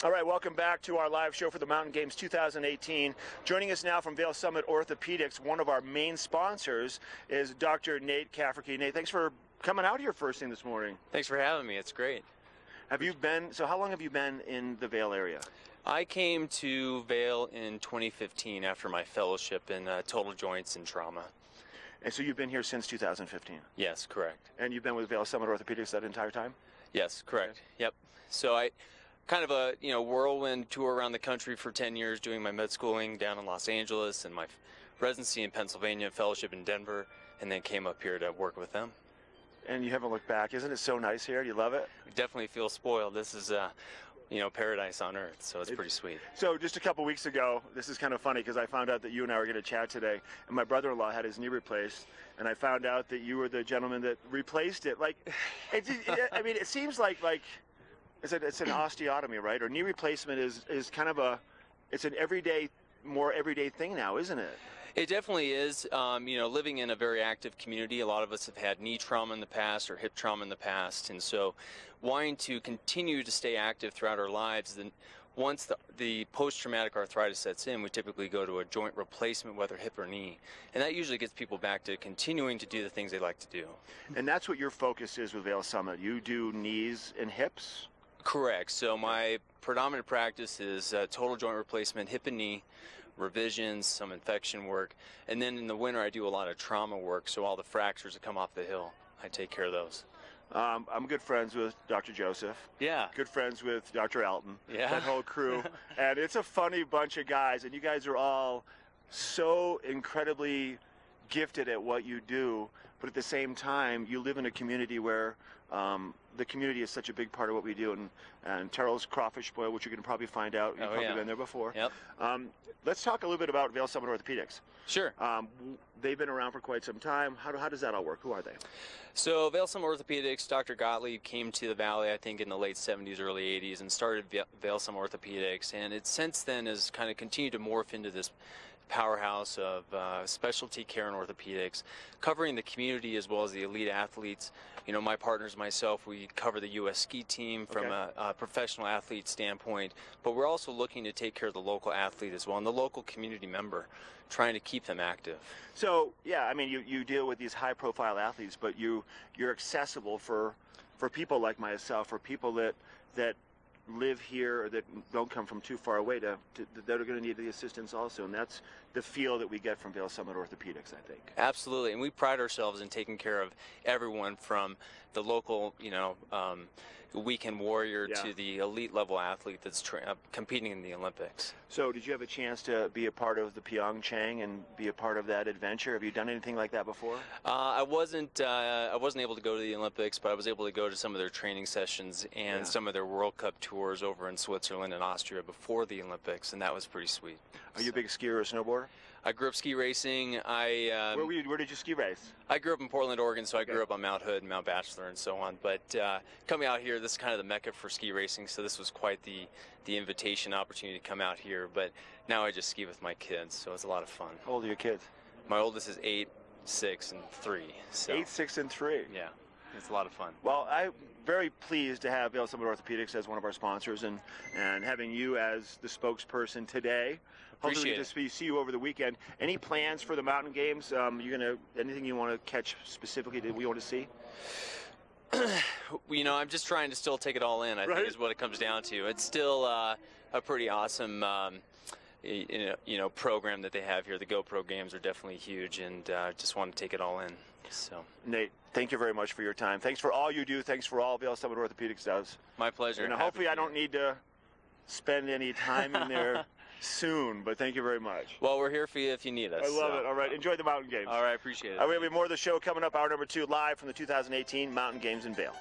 All right, welcome back to our live show for the Mountain Games 2018. Joining us now from Vail Summit Orthopedics, one of our main sponsors is Dr. Nate Cafferky. Nate, thanks for coming out here first thing this morning. Thanks for having me. It's great. So how long have you been in the Vail area? I came to Vail in 2015 after my fellowship in total joints and trauma. And so you've been here since 2015? Yes, correct. And you've been with Vail Summit Orthopedics that entire time? Yes, correct. Okay. Yep. So I kind of a whirlwind tour around the country for 10 years, doing my med schooling down in Los Angeles and my residency in Pennsylvania, fellowship in Denver, and then came up here to work with them. And you haven't looked back. Isn't it so nice here? Do you love it? I definitely feel spoiled. This is paradise on earth, so it's pretty sweet. So just a couple weeks ago, this is kind of funny because I found out that you and I were going to chat today, and my brother-in-law had his knee replaced, and I found out that you were the gentleman that replaced it. Like, I mean, it seems like it's an osteotomy, right? Or knee replacement is kind of it's an more everyday thing now, isn't it? It definitely is. Living in a very active community, a lot of us have had knee trauma in the past or hip trauma in the past, and so wanting to continue to stay active throughout our lives, then once the post-traumatic arthritis sets in, we typically go to a joint replacement, whether hip or knee, and that usually gets people back to continuing to do the things they like to do. And that's what your focus is with Vail Summit. You do knees and hips? Correct. So my predominant practice is total joint replacement, hip and knee, revisions, some infection work, and then in the winter I do a lot of trauma work, so all the fractures that come off the hill, I take care of those. I'm good friends with Dr. Joseph. Yeah. Good friends with Dr. Elton. Yeah. That whole crew. And it's a funny bunch of guys, and you guys are all so incredibly gifted at what you do, but at the same time, you live in a community where the community is such a big part of what we do, and Terrell's Crawfish Boil, which you're going to probably find out. You've probably been there before. Yep. Let's talk a little bit about Vail Summit Orthopedics. Sure. They've been around for quite some time. How does that all work? Who are they? So Vail Summit Orthopedics, Dr. Gottlieb came to the Valley, I think, in the late 70s, early 80s, and started Vail Summit Orthopedics, and it since then has kind of continued to morph into this powerhouse of specialty care in orthopedics, covering the community as well as the elite athletes. You know, my partners, myself, we cover the U.S. ski team from a professional athlete standpoint, but we're also looking to take care of the local athlete as well, and the local community member, trying to keep them active. So, yeah, I mean, you deal with these high-profile athletes, but you're accessible for people like myself, for people that live here or that don't come from too far away that are going to need the assistance also, and that's the feel that we get from Vail Summit Orthopedics, I think. Absolutely, and we pride ourselves in taking care of everyone from the local, weekend warrior to the elite level athlete that's competing in the Olympics. So did you have a chance to be a part of the Pyeongchang and be a part of that adventure? Have you done anything like that before? I wasn't able to go to the Olympics, but I was able to go to some of their training sessions and some of their World Cup tours over in Switzerland and Austria before the Olympics, and that was pretty sweet. Are you a big skier or snowboarder? I grew up ski racing. Where did you ski race? I grew up in Portland, Oregon, so I grew up on Mount Hood and Mount Bachelor and so on. But coming out here, this is kind of the mecca for ski racing, so this was quite the invitation opportunity to come out here. But now I just ski with my kids, so it's a lot of fun. How old are your kids? My oldest is 8, 6, and 3. So. 8, 6, and 3. Yeah, it's a lot of fun. Well, I'm very pleased to have Vail Summit Orthopedics as one of our sponsors, and having you as the spokesperson today. Hopefully we see you over the weekend. Any plans for the mountain games? Anything you want to catch specifically that we want to see? I'm just trying to still take it all in, I think is what it comes down to. It's still a pretty awesome program that they have here. The GoPro games are definitely huge, and just want to take it all in. So, Nate, thank you very much for your time. Thanks for all you do. Thanks for all Vail Summit Orthopedics does. My pleasure. And hopefully I don't need to spend any time in there soon, but thank you very much. Well, we're here for you if you need us. I love it. All right, enjoy the mountain games. All right, appreciate it. We have more of the show coming up, hour number 2, live from the 2018 Mountain Games in Vail.